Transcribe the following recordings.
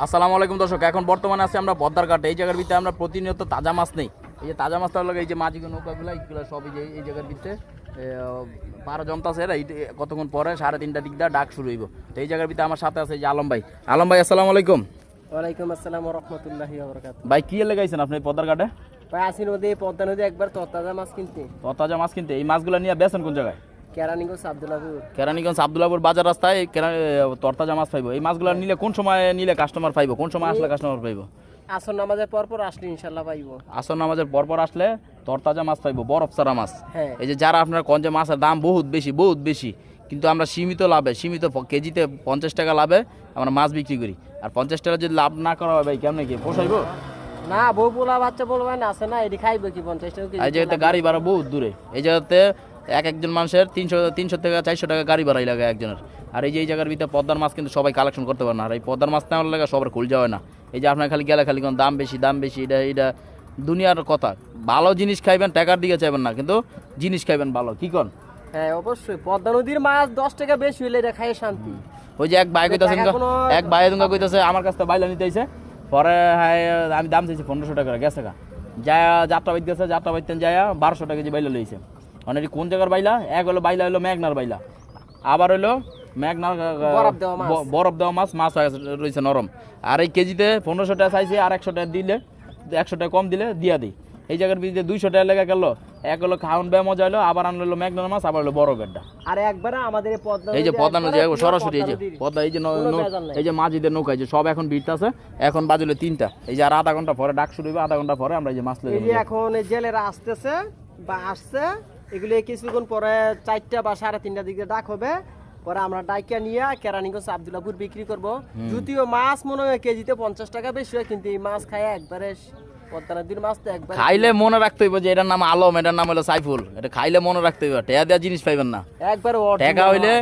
আসসালামু আলাইকুম দর্শক, এখন বর্তমানে আছে আমরা পদ্মার ঘাটে। এই জায়গার ভিতরে আমরা প্রতিনিয়ত তাজা মাছ নেই। এই যে তাজা মাছটা হলো এই যে মাঝিগুলো নৌকাগুলো এইগুলো সব এই জায়গার ভিতরে 12 জনতা আছে। এই কতক্ষণ পরে 3:30টার দিক দিয়ে ডাক শুরু হইব। তো এই জায়গার ভিতরে আমার সাথে আছে এই যে আলম ভাই। আলম ভাই আসসালামু আলাইকুম। ওয়ালাইকুম আসসালাম ওয়া রাহমাতুল্লাহি ওয়া বারাকাতুহু। ভাই কি লাগাইছেন আপনি পদ্মার ঘাটে? ভাই আসি নদী পদ্মা নদী একবার তরতাজা মাছ কিনতে। তরতাজা মাছ কিনতে এই মাছগুলো নিয়ে বেচেন কোন জায়গায়? কেরানীগঞ্জ আব্দুল্লাহপুর। কেরানীগঞ্জ আব্দুল্লাহপুর বাজার রাস্তায় তরতাজা মাছ পাইবো। এই মাছগুলো নিলে কোন সময় নিলে কাস্টমার পাইবো? কোন সময় আসলে কাস্টমার পাইবো? আসর নামাজের পর আসলে ইনশাআল্লাহ পাইবো। আসর নামাজের পর আসলে তরতাজা মাছ পাইবো, বরফ ছাড়া মাছ। হ্যাঁ। এই যে যারা আপনার কঞ্জে মাছের দাম বহুত বেশি, কিন্তু আমরা সীমিত লাভে, সীমিত কেজিতে 50 টাকা লাভে আমরা মাছ বিক্রি করি। আর 50 টাকা যদি লাভ না করা হয় ভাই কেমনে কি পোষাইবো? না বউ পোলা বাচ্চা বলবে না আছে না এটি খাইবে কি 50 টাকা এই জায়গাতে গাড়ি ভাড়া বহুত দূরে। এই জায়গাতে একজন মানুষের 300 থেকে 400 টাকা গাড়ি ভাড়াই লাগে একজনের। আর এই যে এই জায়গার ভিতরে পদ্মার মাছ কিন্তু সবাই কালেকশন করতে পারে না। আর এই পদ্মার মাছ নেওয়ার লাগে সবার খুল যাওয়া না। এই যে আপনার খালি গেলে খালি কোন দাম বেশি এটা দুনিয়ার কথা। ভালো জিনিস খাইবেন, টাকার দিকে চাইবেন না, কিন্তু জিনিস খাইবেন ভালো। কি কোন? হ্যাঁ অবশ্যই পদ্মা নদীর মাছ 10 টাকা বেশি হইলে এটা খাই শান্তি। ওই যে এক ভাই কইতাছে আমার কাছ থেকে বাইলা নিতে আইছে। পরে আমি দাম চাইছি 1500 টাকা, গেছে গা যায় যাত্রা বাইতে গেছে, যাত্রা বাইতেন যায় 1200 টাকা কেজি বাইলা লইছে। মানে কোন জায়গার বাইলা? এক হলো বাইলা হলো মেঘনার বাইলা, আবার হলো মেঘনার বরফ দেওয়া মাছ রয়েছে নরম। আর এই কেজিতে 1500 টাকা চাইছে, আর 100 টাকা দিলে 100 টাকা কম দিলে দিয়া দিই। এই জায়গার ভিতরে 200 টাকা লেগে গেল। এক হলো খাওয়ান বে মজা হলো, আবার আনলো মেঘনার মাছ, আবার হলো বরফেরটা। আর একবারে আমাদের এই যে পদ্মা নদী সরাসরি এই যে পদ্মা, এই যে মাঝিদের নৌকা, এই যে সব এখন ভিড়তে আছে। এখন বাজলো 3টা। এই যে আর আধা ঘন্টা পরে ডাক শুরু হবে, আধা ঘন্টা পরে আমরা এই যে মাছ এই যে এখন এই জেলেরা আসতেছে বা আসছে, এগুলি কিছুক্ষণ পরে 4টা বা 3:30টার দিকে ডাক হবে। পরে আমরা ডাইকা নিয়ে কেরানীগঞ্জ আব্দুল্লাহপুর বিক্রি করব। যদিও মাছ মনে হয় কেজিতে 50 টাকা বেশি হয়, কিন্তু এই মাছ খায় একবারে পদ্মা নদীর মাছ তো একবার খাইলে মনে রাখতে হইব যে এটার নাম আলম, এটার নাম হলো সাইফুল। এটা খাইলে মনে রাখতে হইব, টাকা দেওয়া জিনিস পাইবেন না। একবার টাকা হইলে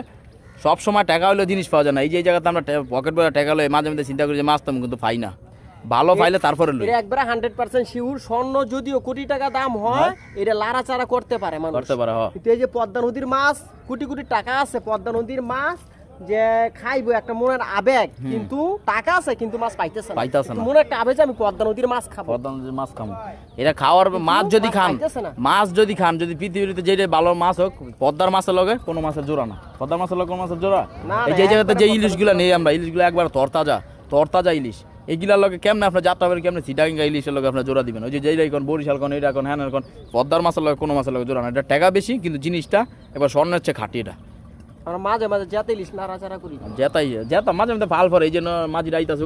সব সময় টাকা হইলে জিনিস পাওয়া যায় না। এই যে জায়গাতে আমরা পকেট ভরা টাকা হলে মাঝে মধ্যে চিন্তা করি যে মাছ তেমন কিন্তু পাই না। ভালো পাইলে তারপরে লই। এটা একবারে 100% শিওর। স্বর্ণ যদিও কোটি টাকা দাম হয়, এটা লাড়াচাড়া করতে পারে মানুষ, করতে পারে। কিন্তু এই যে পদ্মা নদীর মাছ কোটি কোটি টাকা আছে। পদ্মা নদীর মাছ যে খাইবো একটা মনের আবেগ, কিন্তু টাকা আছে কিন্তু মাছ পাইতেছে না। মনে একটা আবেগ আমি পদ্মা নদীর মাছ খাবো, পদ্মা নদীর মাছ খাবো। এটা খাওয়ার মাছ যদি খান, যদি পৃথিবীতে যেটা ভালো মাছ হোক, পদ্মার মাছের লগে কোনো মাছের জোড়া না। পদ্মার মাছের লগে কোনো মাছের জোড়া। এই যে জায়গাতে যে ইলিশগুলো নেই আমরা, ইলিশগুলো একবার তরতাজা ইলিশ। এইগুলার লগে কেমনে আপনার যাত্রা করে কেমনে চিটাঙ্গা ইলিশের লগে আপনার জোড়া দিবেন? ওই যে যেই কোন বরিশাল কোন এইটা কোন হ্যাঁ কোন পদ্মার মাছের লগে কোনো মাছের লগে জোড়া না। এটা টাকা বেশি, কিন্তু জিনিসটা এবার স্বর্ণের চেয়ে খাঁটি। এটা আমরা মাঝে মাঝে যেতে ইলিশ নাড়াচাড়া করি, যেতা মাঝে মধ্যে ফাল পরে। এই জন্য মাঝি রাইতাছে